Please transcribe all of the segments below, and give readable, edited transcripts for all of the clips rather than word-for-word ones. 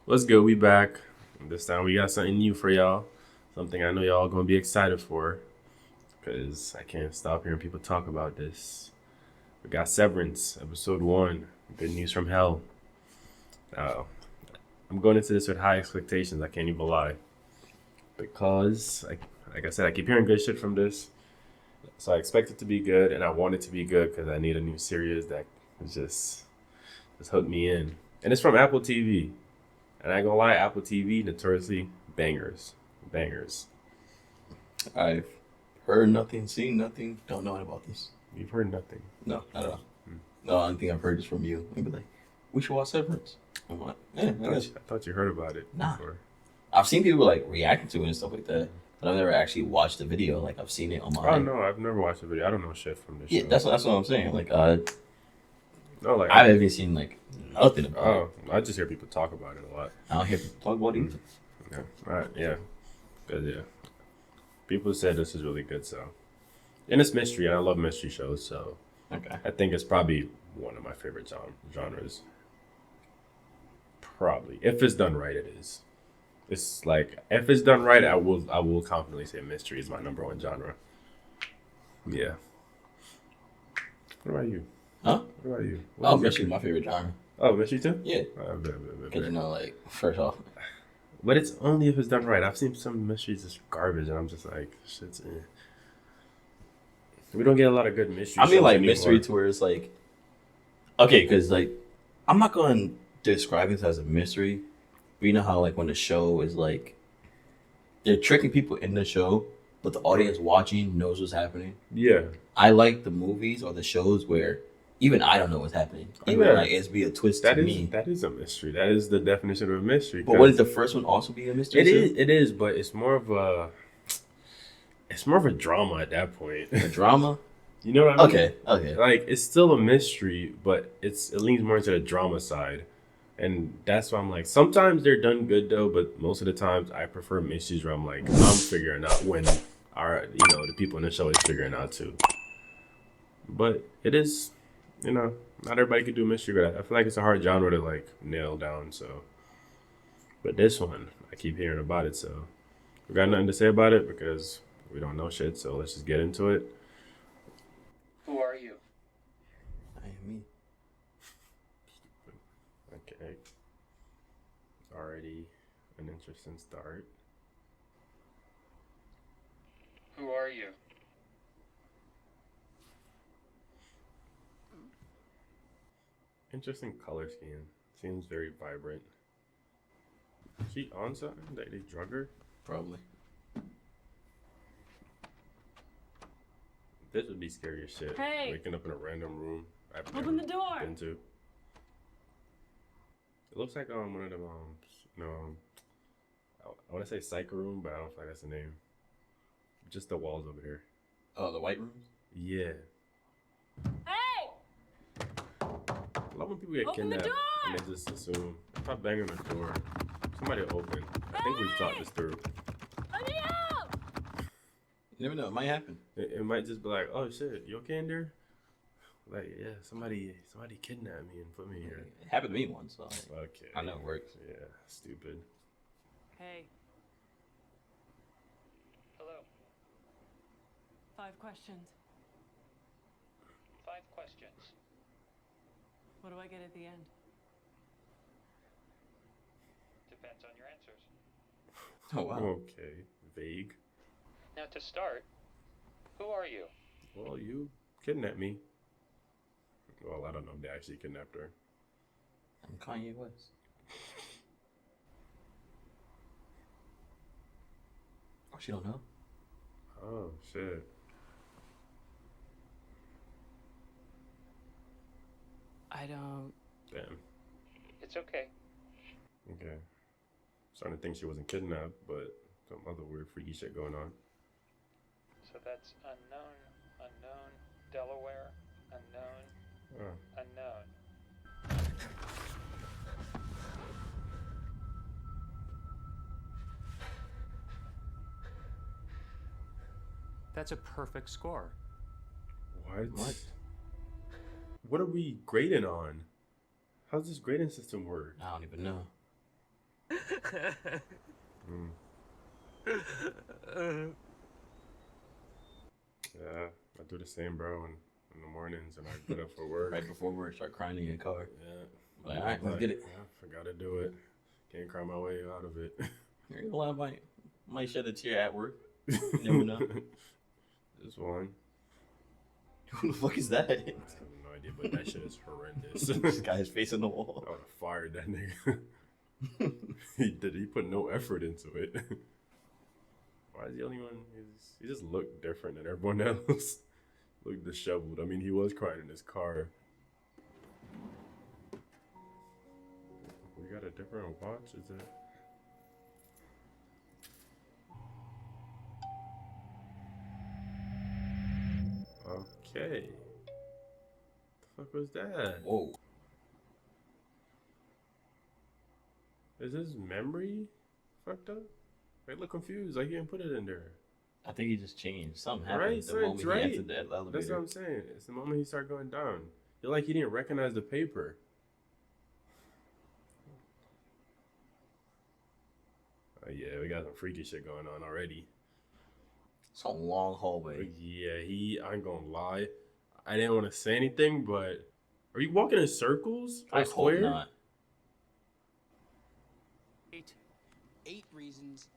What's good? We back. This time we got something new for y'all. Something I know y'all gonna be excited for. Because I can't stop hearing people talk about this. We got Severance, episode 1. Good news from hell. Uh, I'm going into this with high expectations. I can't even lie. Because, like I said, I keep hearing good shit from this. So I expect it to be good, and I want it to be good because I need a new series that just hook me in. And it's from Apple TV. And I ain't gonna lie, Apple TV notoriously bangers. Bangers. I've heard nothing, seen nothing, don't know about this. You've heard nothing. No, not at all. No, I think I've heard is from you. You'd be like, we should watch Severance. I'm like, I thought you heard about it before. I've seen people like reacting to it and stuff like that, but I've never actually watched the video. Like I've seen it on my. Oh no, I've never watched the video. I don't know shit from this show. Yeah, that's what I'm saying. Like, no, like I haven't seen like nothing about it. I just hear people talk about it a lot. I don't hear people talk about it either. Yeah, right, yeah, good, yeah. People said this is really good, so. And it's mystery, and I love mystery shows, so. Okay. I think it's probably one of my favorite genres. Probably, if it's done right, it is. It's like if it's done right, I will confidently say mystery is my number one genre. Yeah. What about you? Huh? What about you? Mystery is my favorite genre. Oh, mystery too? Yeah. Bet. Because like first off. But it's only if it's done right. I've seen some mysteries just garbage, and I'm just like, shit's eh. We don't get a lot of good mystery. I mean, like anymore. mystery to where it's like, okay, because like I'm not going to describe this as a mystery, but you know how like when the show is like they're tricking people in the show, but the audience watching knows what's happening. Yeah, I like the movies or the shows where even I don't know what's happening. Even like it's be a twist to me. That is a mystery. That is the definition of a mystery. But wouldn't the first one also be a mystery? It is, but it's more of a drama at that point. A drama? You know what I mean? Okay. Like it's still a mystery, but it leans more into the drama side. And that's why I'm like, sometimes they're done good though, but most of the times I prefer mysteries where I'm like, I'm figuring out when the people in the show is figuring out too. But it is, not everybody can do mystery, but I feel like it's a hard genre to like nail down. So, but this one, I keep hearing about it, so we got nothing to say about it because we don't know shit. So let's just get into it. Who are you? I am me. Okay. Already an interesting start. Who are you? Interesting color scheme. Seems very vibrant. Is she on something? They drug her? Probably. This would be scary as shit. Hey. Waking up in a random room. I've Open never the door. Been to. It looks like one of them I want to say psych room, but I don't feel like that's the name. Just the walls over here. Oh, the white rooms? Yeah. Hey! I love when people get Open the kidnapped door! and they just assume. If I bang on the door, somebody will open. I think we've thought this through. Let me out! You never know. It might happen. It might just be like, oh shit, you okay in there? Like, yeah, somebody kidnapped me and put me here. It happened to me once, so Okay. I know it works. Yeah, stupid. Hey, Hello. 5 questions. 5 questions. What do I get at the end? Depends on your answers. Oh, wow. Okay, vague. Now to start, who are you? Well, you kidnapped me. Well, I don't know if they actually kidnapped her. I'm Kanye West. Oh, she don't know? Oh, shit. I don't... Damn. It's okay. Okay. Starting to think she wasn't kidnapped, but some other weird freaky shit going on. So that's unknown, Delaware, unknown. That's a perfect score. What? What are we grading on? How's this grading system work? I don't even know. Yeah, I do the same, bro. In the mornings, and I get up for work. Right before work, start crying in your car. Yeah. Like, all right, let's get it. Yeah, forgot to do it. Can't cry my way out of it. You're gonna lie, might shed a tear at work. You never know. This one. Who the fuck is that? I have no idea, but that shit is horrendous. This guy's facing the wall. I would have fired that nigga. He put no effort into it. Why is he the only one? He just looked different than everyone else. Looked disheveled. I mean, he was crying in his car. We got a different watch, is it? Okay. The fuck was that? Whoa. Is his memory fucked up? I look confused. Like he didn't put it in there. I think he just changed. Something happened Right, the moment right. he entered the elevator. That's what I'm saying. It's the moment he started going down. You're like he didn't recognize the paper. Yeah, we got some freaky shit going on already. It's a long hallway. Yeah, I ain't gonna lie. I didn't want to say anything, but are you walking in circles? I Or hope square? not. 8 reasons,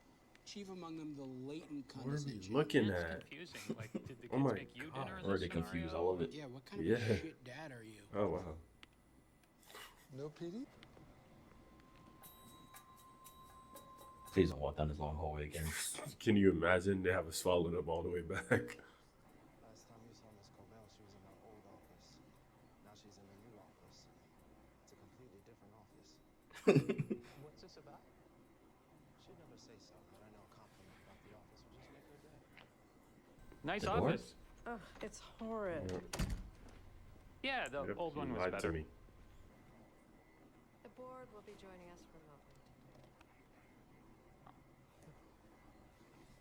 chief among them the latent What are we condescension. looking That's at? confusing. Like, did the kids Oh my make you God. dinner in Or this they confuse scenario? all of it. Yeah, what kind of Yeah. a shit dad are you? Oh wow. No PD? Please don't walk down this long hallway again. Can you imagine? They have us following up all the way back. Last time you saw Miss Cobell, she was in her old office. Now she's in a new office. It's a completely different office. What's this about? She'd never say so, but I know a compliment about the office will just make her day. Nice The door? office. Ugh, it's horrid. Yeah, the Yep, old you one was lied better. to me. The board will be joining us remotely.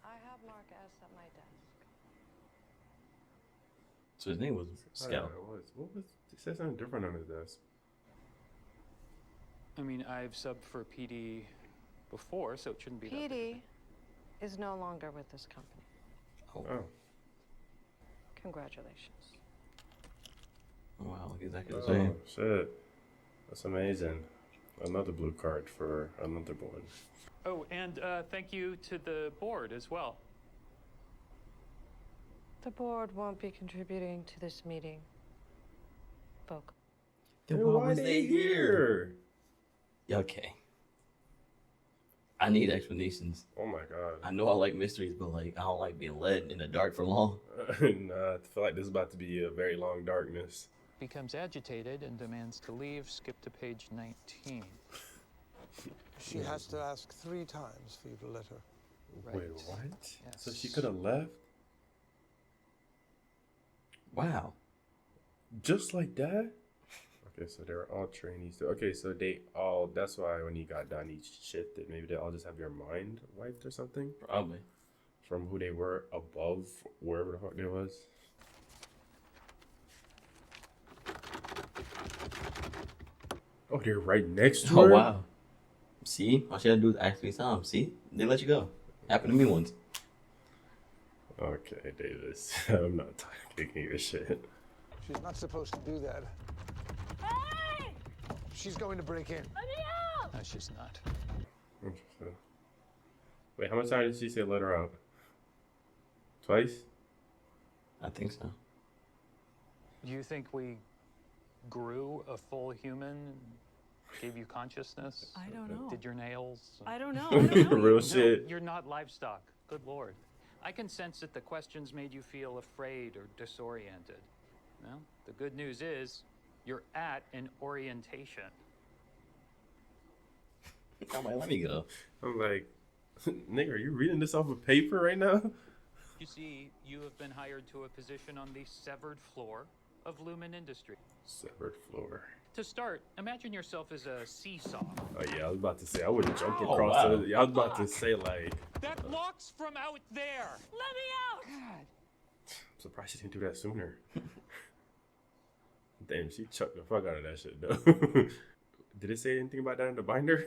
I have Mark S. at my desk. So his name was Scout. What was? He said something different on his desk. I mean, I've subbed for PD before, so it shouldn't be that big. PD is no longer with this company. Oh. Congratulations. Wow, exactly the Oh same. shit. That's amazing. Another blue card for another one. Oh, and thank you to the board as well. The board won't be contributing to this meeting. Folk. Then Hey, why was they here? here? Okay. I need explanations. Oh my god. I know I like mysteries, but like I don't like being led in the dark for long. Nah, I feel like this is about to be a very long darkness. Becomes agitated and demands to leave. Skip to page 19. She has to ask 3 times for you to let her. Right. Wait, what? So Yes. she could have left Wow. just like that? Okay, so they were all trainees. Okay, so that's why when he got done, he shifted. Maybe they all just have their mind wiped or something Probably. from who they were above wherever the fuck they was. Oh, they're right next to Oh her? wow. See? All she had to do is ask me something. See? They let you go. Happened to me once. Okay, Davis. I'm not taking your shit. She's not supposed to do that. Hey! She's going to break in. Let me out! No, she's not. Interesting. Wait, how much time did she say let her out? Twice? I think so. Do you think we grew a full human? Gave you consciousness? I don't know. Did your nails? I don't know. I don't know. Real No, shit. you're not livestock. Good lord. I can sense that the questions made you feel afraid or disoriented. Well, the good news is you're at an orientation. I'm like, let me go. I'm like, nigga, are you reading this off of paper right now? You see, you have been hired to a position on the severed floor of Lumen Industry. Severed floor. To start, imagine yourself as a seesaw. Oh yeah, I was about to say I would jump Oh, across. wow. I was about to say like, That lock's from out there! Let me out! God. I'm surprised she didn't do that sooner. Damn, she chucked the fuck out of that shit though. Did it say anything about that in the binder?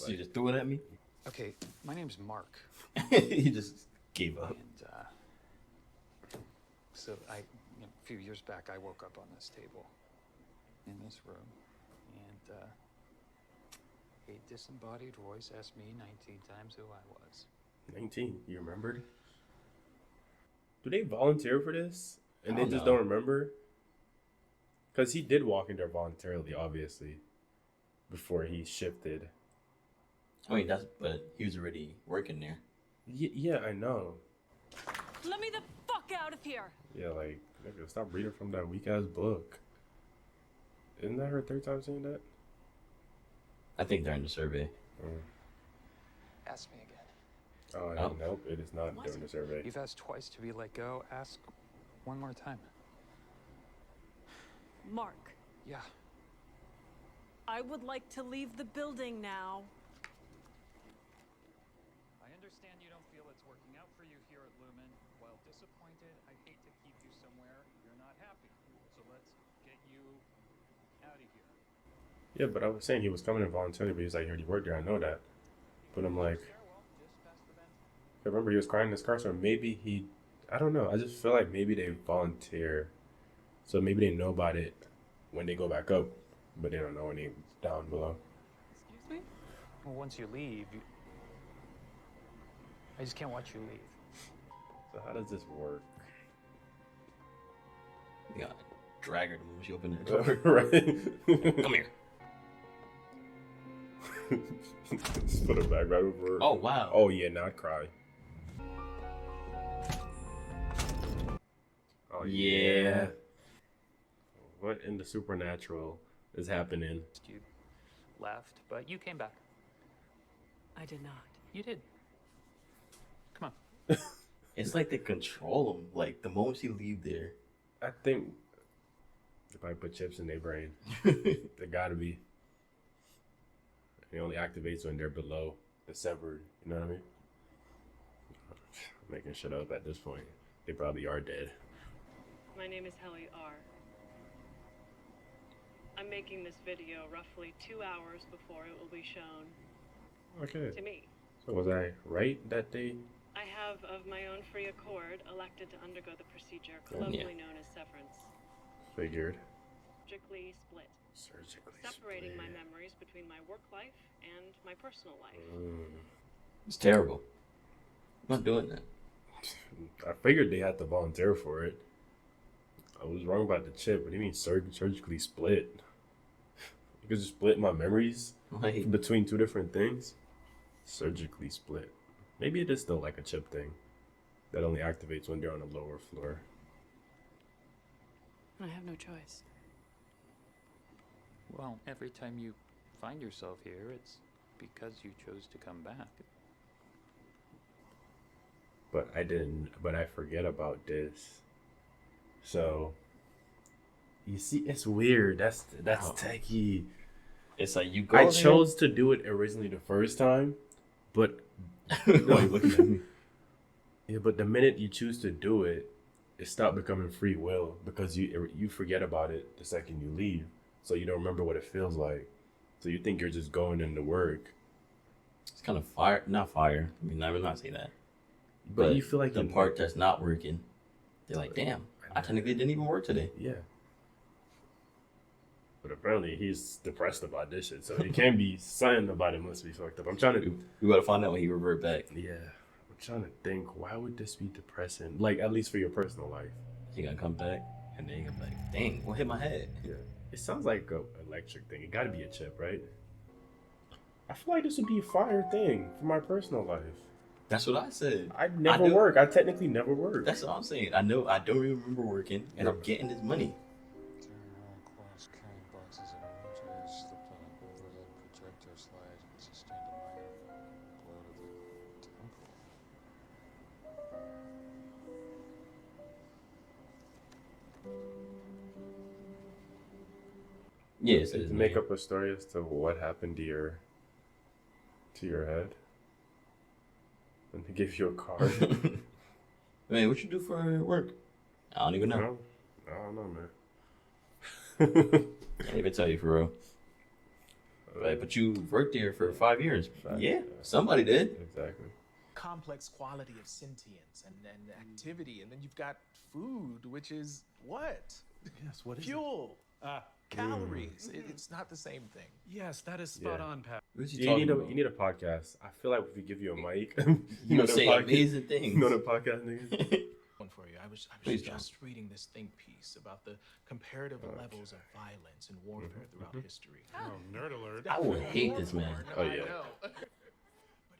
She just threw it at me. Okay, my name's Mark. He just gave up. And so a few years back, I woke up on this table in this room, and a disembodied voice asked me 19 times who I was. 19. You remembered? Do they volunteer for this? And I they don't just know. don't remember? Because he did walk in there voluntarily, obviously, before he shifted. I mean, but he was already working there. Yeah, I know. Let me the fuck out of here! Yeah, like, nigga, stop reading from that weak ass book. Isn't that her third time saying that? I think they're in the survey. Ask me again. Oh. Nope, it is not What? during the survey. You've asked twice to be let go. Ask one more time. Mark, Yeah. I would like to leave the building now. I understand you don't feel it's working out for you here at Lumen. While disappointed, I hate to keep you somewhere you're not happy. So let's get you out of here. Yeah, but I was saying he was coming in voluntarily, but he's like, he already worked there, I know that. But I'm like, Stairwell, just past the vent. I remember he was crying in his car, so maybe he, I don't know. I just feel like maybe they volunteer. So maybe they know about it when they go back up, but they don't know when they down below. Excuse me? Well, once you leave, I just can't watch you leave. So how does this work? You gotta drag her when she opened the door. Right? Come here. Just put it back right over her. Oh, wow. Oh, yeah, now I'd cry. Oh, Yeah. What in the supernatural is happening? You left, but you came back. I did not. You did. Come on. It's like they control him. Like, the moment she leave there. I think they probably put chips in their brain. They gotta be. It only activates when they're below the severed. You know what I mean? I'm making shit up at this point. They probably are dead. My name is Helly R. I'm making this video roughly 2 hours before it will be shown Okay. to me. So was I right that they? I have, of my own free accord, elected to undergo the procedure Yeah. colloquially known as severance. Figured. Surgically split, Surgically separating my split. memories between my work life and my personal life. It's terrible. I'm not doing that. I figured they had to volunteer for it. I was wrong about the chip. What do you mean surgically split? You could just split my memories Like, between two different things? Surgically split. Maybe it is still like a chip thing that only activates when they're on the lower floor. I have no choice. Well, every time you find yourself here, it's because you chose to come back. But I forget about this. So you see, it's weird. That's Oh. techie. it's like you go I there- chose to do it originally the first time, but Why you looking at me? yeah, but the minute you choose to do it, it stopped becoming free will because you forget about it the second you leave, so you don't remember what it feels like. So you think you're just going into work, It's kind of fire. Not fire. I mean, I would not say that. but you feel like the you- part that's not working, they're like, damn, I technically didn't even work today. Yeah. But apparently he's depressed about this shit, so he can't be something about it must be fucked up. I'm trying to We gotta find out when he revert back. Yeah, I'm trying to think. Why would this be depressing? Like, at least for your personal life. He gonna come back, and then he gonna be like, dang, what hit my head? Yeah. It sounds like a electric thing. It got to be a chip, right? I feel like this would be a fire thing for my personal life. That's what I said. I never do- work. I technically never work. That's all I'm saying. I know I don't even remember working, and I'm getting this money. Turn class carrying boxes and oranges, slipped on an overhead projector slide and sustained a minor blow to the temple. Yeah, it says to make up a story as to what happened to your head, and to give you a card. Man, what you do for work? I don't even know. I don't know, man. Can't even tell you for real. Right, but you worked there for 5 years. Facts. Yeah, somebody did. Exactly. Complex quality of sentience and activity, and then you've got food, which is what? Yes, what is Fuel. Calories. It's not the same thing. Yes, that is spot Yeah. on, Pat. What you You talking need about? you need a podcast. I feel like if we give you a mic, You would them say podcast- amazing things. You know the podcast niggas? One for you. I was Please just reading this think piece about the comparative levels of violence and warfare throughout history. Oh, nerd alert. I would hate this man. Oh, yeah. I know. But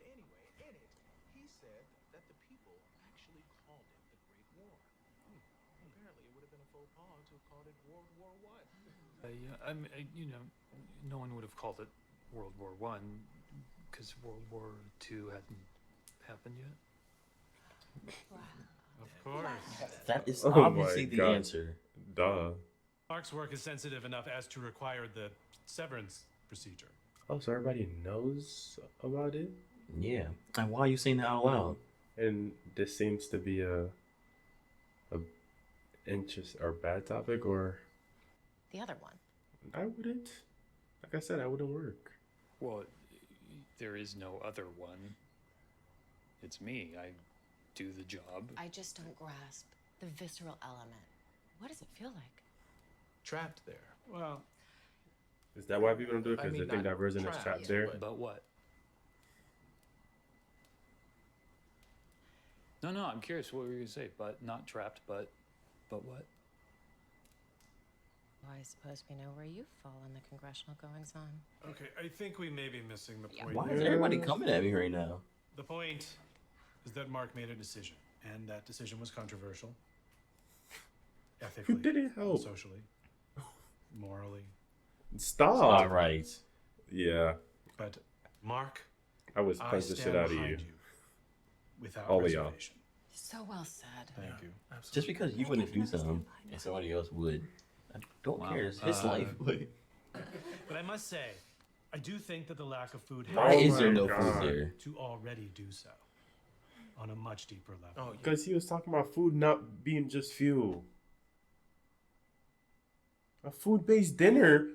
anyway, in it, he said that the people actually called it the Great War. Apparently, it would have been a faux pas to have called it World War One. No one would have called it World War One because World War II hadn't happened yet. Of course. That is Oh my obviously the God. answer. Duh. Mark's work is sensitive enough as to require the severance procedure. Oh, so everybody knows about it? Yeah. And why are you saying that out loud? And this seems to be a interest or bad topic, or The other one. I wouldn't. Like I said, I wouldn't work. Well, there is no other one. It's me. I do the job. I just don't grasp the visceral element. What does it feel like? Trapped there. Well, Is that why people don't do it? I Because mean, they think not that version is trapped, trapped there? but- But what? No, I'm curious what were you going to say. But not trapped, but what? Well, I suppose we know where you fall in the congressional goings on. okay, I think we may be missing the point. Why is everybody coming at me right now? The point is that Mark made a decision, and that decision was controversial. Ethically, Who did it help? socially, morally. Stop. All right. Yeah, But Mark, I was I punch the stand shit out of behind you. without All of y'all. reservation. So well said. Thank you. Just because you wouldn't do something and somebody else would, I don't Wow. care. It's his life. Like, But I must say, I do think that the lack of food why Oh is there my no God. food there? to already do so on a much deeper level. Oh, yeah. Because he was talking about food not being just fuel. A food-based dinner?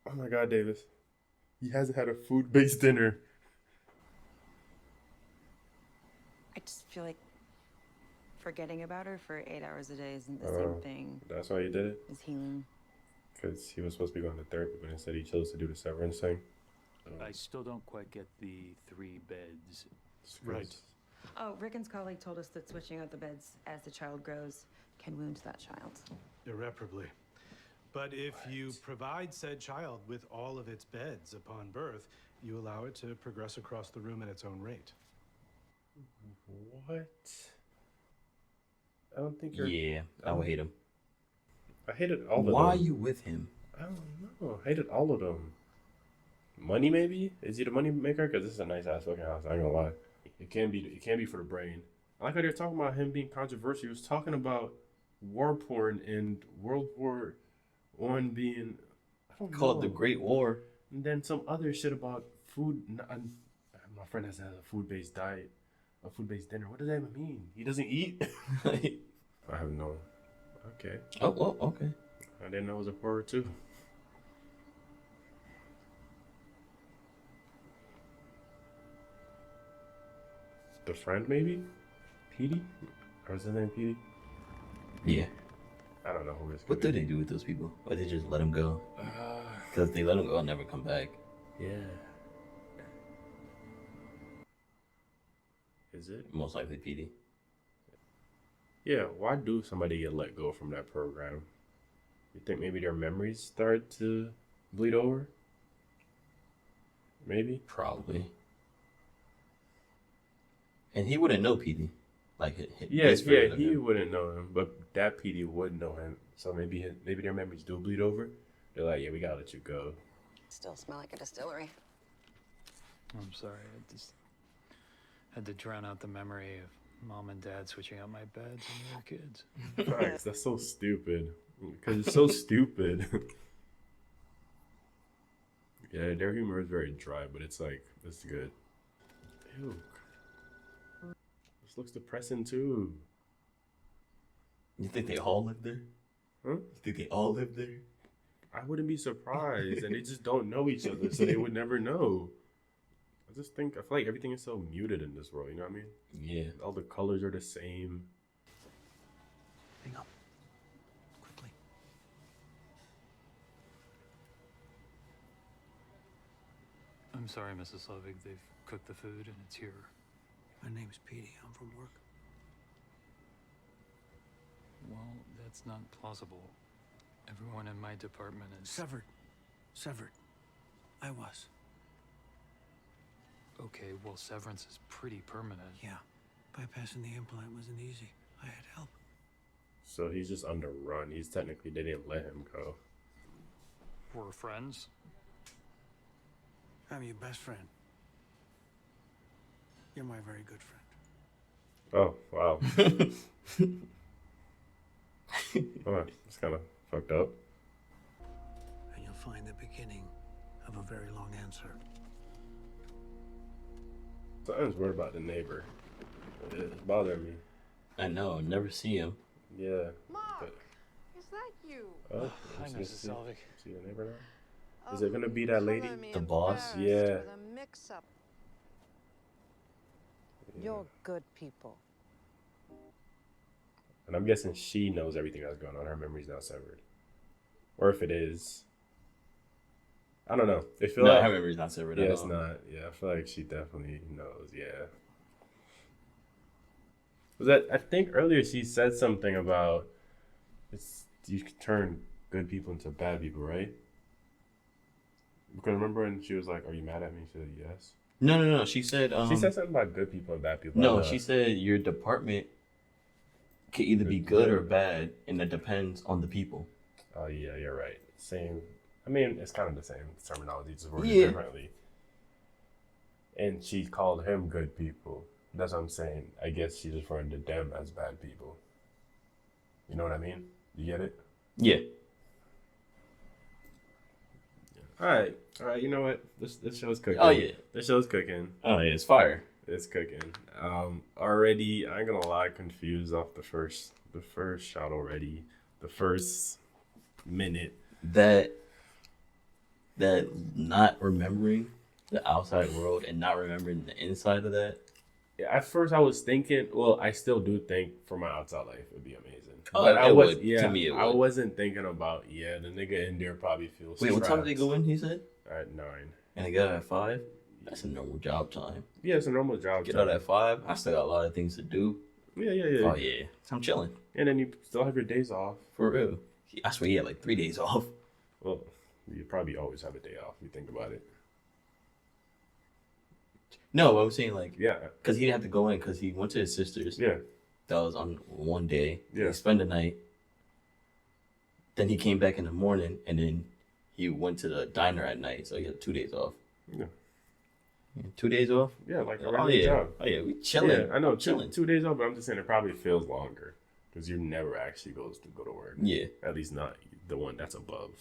Oh my God, Davis. He hasn't had a food-based dinner. I just feel like forgetting about her for 8 hours a day isn't the Oh. same thing That's why he did it? as healing. Because he was supposed to be going to therapy, but instead he chose to do the severance thing. I still don't quite get the 3 beds. Right. Oh, Rickon's colleague told us that switching out the beds as the child grows can wound that child. Irreparably. But if you provide said child with all of its beds upon birth, you allow it to progress across the room at its own rate. What? I don't think you're... Yeah, I would hate him. I hated all of Why are them. you with him? I don't know. I hated all of them. Money, maybe? Is he the money maker? Because this is a nice ass fucking house. I ain't gonna lie. It can be for the brain. I like how they're talking about him being controversial. He was talking about war porn and World War One being, I don't know. Called the Great War. And then some other shit about food. My friend has a food-based diet, a food-based dinner. What does that even mean? He doesn't eat? I have no. Okay. Oh, well, okay. I didn't know it was a horror too. The friend, maybe? Petey? Or is his name Petey? Yeah. I don't know who it is. What do they do with those people? Or they just let them go? Because if they let them go, I'll never come back. Yeah. Is it? Most likely PD. Yeah, why do somebody get let go from that program? You think maybe their memories start to bleed over? Maybe? Probably. And he wouldn't know PD. Like, Yes, his yeah, version of he him. wouldn't know him, but that PD would know him. So maybe their memories do bleed over. They're like, yeah, we gotta let you go. Still smell like a distillery. I'm sorry. I just had to drown out the memory of Mom and Dad switching out my beds when we were kids. Facts, that's so stupid. Because it's so stupid. Yeah, their humor is very dry, but it's like, it's good. Ew. This looks depressing too. You think they all live there? Huh? You think they all live there? I wouldn't be surprised, and they just don't know each other, so they would never know. I feel like everything is so muted in this world. You know what I mean? Yeah. All the colors are the same. Hang up. Quickly. I'm sorry, Mrs. Slovig. They've cooked the food and it's here. My name's Petey. I'm from work. Well, that's not plausible. Everyone in my department is... Severed. Severed. I was. Okay, well, severance is pretty permanent. Yeah. Bypassing the implant wasn't easy. I had help. So he's just on the run. He's technically, they didn't let him go. We're friends. I'm your best friend. You're my very good friend. Oh, wow. Oh, it's kind of fucked up. And you'll find the beginning of a very long answer. Something's weird about the neighbor. It's bothering me. I know. Never see him. Yeah. Mark, But, is that you? oh, Hi, let's Mrs. Selvig. see the neighbor now? Is it gonna be that lady? Color me The boss? embarrassed Yeah. with a mix-up. You're good people. And I'm guessing she knows everything that's going on. Her memory's now severed. Or if it is, I don't know. It feel No, like her memory's not severed yeah, at it's all. not. Yeah, I feel like she definitely knows. Yeah. Was that? I think earlier she said something about you can turn good people into bad people, right? Because remember when she was like, "Are you mad at me?" She said, "Yes." No. She said. She said something about good people and bad people. No, she said your department can either be good or bad, and it depends on the people. Oh yeah, you're right. Same. I mean, it's kind of the same terminology, just worded Yeah. differently. And she called him good people. That's what I'm saying. I guess she's referring to them as bad people. You know what I mean? You get it? Yeah. All right. You know what? This show's cooking. Oh yeah. This show's cooking. Oh yeah. It's fire. It's cooking. Already, I ain't gonna lie, confused off the first shot already. The first minute. That not remembering the outside world and not remembering the inside of that. Yeah, at first I was thinking, well, I still do think for my outside life it'd be amazing. Oh, But it I was, would. yeah, To me, it I would. wasn't thinking about, the nigga in there probably feels Wait, what time did trapped. they go in? He said. At 9. And they got out at 5. That's a normal job time. Yeah, it's a normal job. Get time. out at 5. I still got a lot of things to do. Yeah. Oh yeah. So I'm chilling. And then you still have your days off. For real. I swear he had like 3 days off. Well, you probably always have a day off. If you think about it. No, I'm saying like Yeah. because he didn't have to go in because he went to his sister's. Yeah. That was on one day. Yeah. He spent the night. Then he came back in the morning, and then he went to the diner at night. So he had 2 days off. Yeah. 2 days off. Yeah, like a Oh regular yeah. job. Oh yeah. We chilling. Yeah, I know. Chilling. 2 days off, but I'm just saying it probably feels longer because you never actually go to work. Yeah. At least not the one that's above.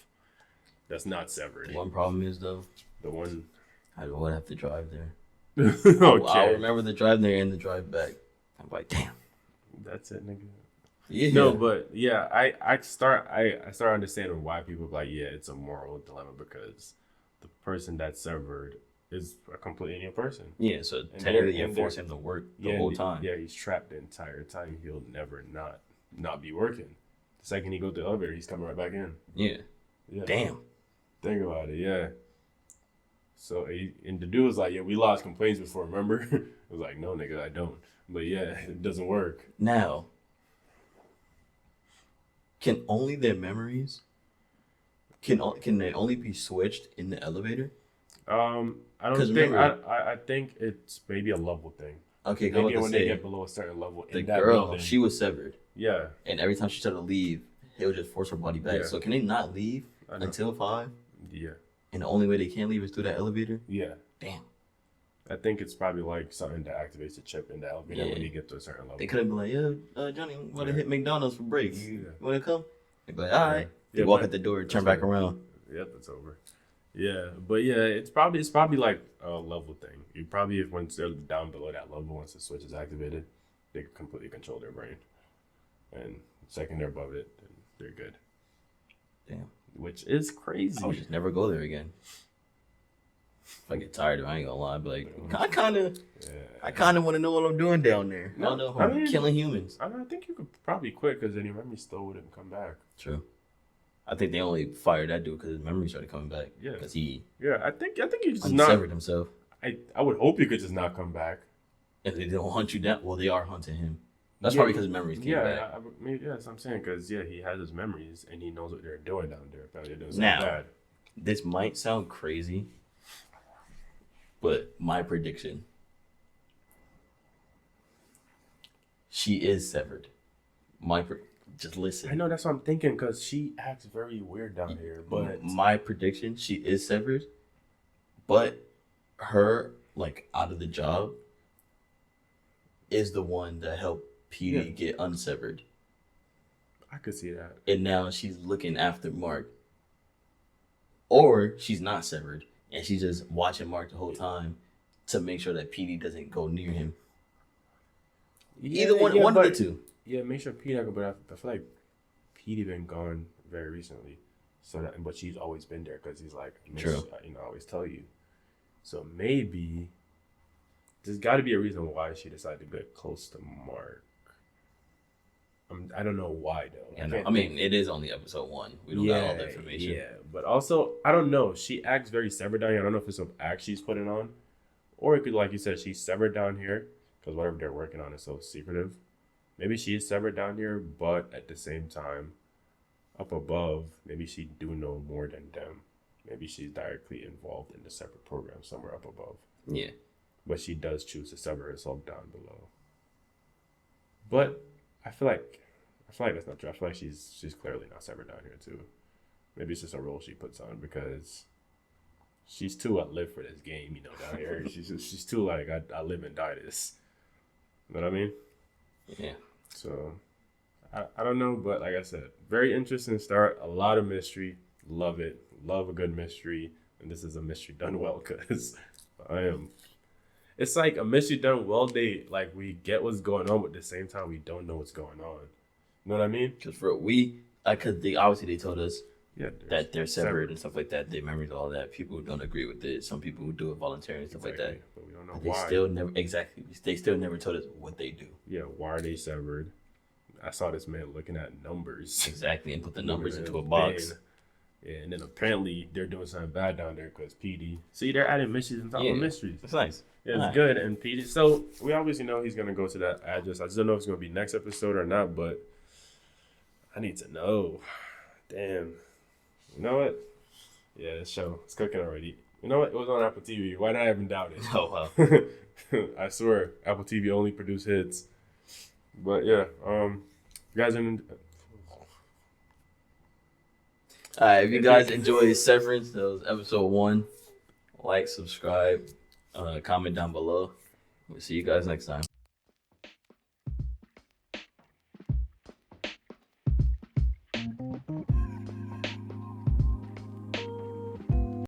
That's not severed. One problem is though, The one. I would have to drive there. Okay. I'll remember the drive there and the drive back. I'm like, damn. That's it, nigga. Yeah. No, but yeah, I start understanding why people are like, yeah, it's a moral dilemma because the person that's severed is a completely new person. Yeah, so And technically they're- you force him to work the Yeah, whole and time. Yeah, he's trapped the entire time. He'll never not be working. The second he goes to the elevator, he's coming right back in. Yeah. Yeah. Damn. Think about it, yeah. So, and the dude was like, yeah, we lost complaints before, remember? I was like, no, nigga, I don't. But yeah, it doesn't work. Now, can only their memories can they only be switched in the elevator? I don't 'Cause think, remember- I think it's maybe a level thing. Okay, Maybe go when to they say, get below a certain level the in that girl, building. she was severed, Yeah, and every time she tried to leave, they would just force her body back. Yeah. So can they not leave I know. until 5? Yeah, And the only way they can leave is through that elevator? yeah. Damn. I think it's probably like something that activates the chip in the elevator Yeah. when you get to a certain level. They could have been like, yeah, Johnny, want to hit McDonald's for break. You Yeah. want to come? They'd be like, all right. They Yeah, walk but out the door, that's turn back right. around. Yep, it's over. Yeah, but yeah, it's probably like a level thing. You probably if once they're down below that level, once the switch is activated, they completely control their brain. And the second they're above it, then they're good. Damn. which is crazy. I would just never go there again. If I get tired of it, I ain't gonna lie. But like, I kind of want to know what I'm doing down there. I don't know if I'm killing humans. I think you could probably quit because then your memory still wouldn't come back. True. I think they only fired that dude because his memory started coming back. Yeah. Because he. Yeah, I think you just unsevered himself. I would hope you could just not come back. If they don't hunt you down, well, they are hunting him. That's probably because his memories came back. Maybe that's what I'm saying. Because he has his memories and he knows what they're doing down there. Apparently, they're doing Now, something bad. This might sound crazy, but my prediction: she is severed. Just listen. I know that's what I'm thinking because she acts very weird down here. But my prediction: she is severed, but her like out of the job is the one that helped Petey get unsevered. I could see that. And now she's looking after Mark. Or she's not severed and she's just watching Mark the whole time to make sure that Petey doesn't go near him. Either one of the two. Yeah, make sure Petey but I feel like Petey been gone very recently. But she's always been there because he's like, true. I always tell you. So maybe there's got to be a reason why she decided to get close to Mark. I don't know why though. I mean, it is only episode 1. We don't got all the information. Yeah, but also I don't know. She acts very severed down here. I don't know if it's some act she's putting on, or it could, like you said, she's severed down here because whatever they're working on is so secretive. Maybe she is severed down here, but at the same time, up above, maybe she do know more than them. Maybe she's directly involved in the separate program somewhere up above. Yeah. But she does choose to sever herself down below. But I feel like that's not true. I feel like she's clearly not severed down here too. Maybe it's just a role she puts on because she's too live for this game, down here. she's too like I live and die this. You know what I mean? Yeah. So I don't know, but like I said, very interesting start. A lot of mystery. Love it. Love a good mystery. And this is a mystery done well because it's like a mystery done well. We get what's going on, but at the same time we don't know what's going on. You know what I mean? Because they told us that they're severed and stuff like that. Their memories, all that. People don't agree with it. Some people who do it voluntarily and stuff like that. But we don't know why. They still never told us what they do. Yeah, why are they severed? I saw this man looking at numbers. Exactly, and put the numbers into a box. Yeah, and then apparently they're doing something bad down there because PD. See, they're adding mysteries on top of mysteries. That's nice. Yeah, it's good. And PD. So we obviously know he's gonna go to that address. I just don't know if it's gonna be next episode or not, but I need to know. Damn. You know what? Yeah, this show it's cooking already. You know what? It was on Apple TV. Why not even doubt it? Oh wow. I swear, Apple TV only produce hits. But yeah, you guys in. Alright, if you guys enjoy Severance, that was episode 1. Like, subscribe, comment down below. We'll see you guys next time.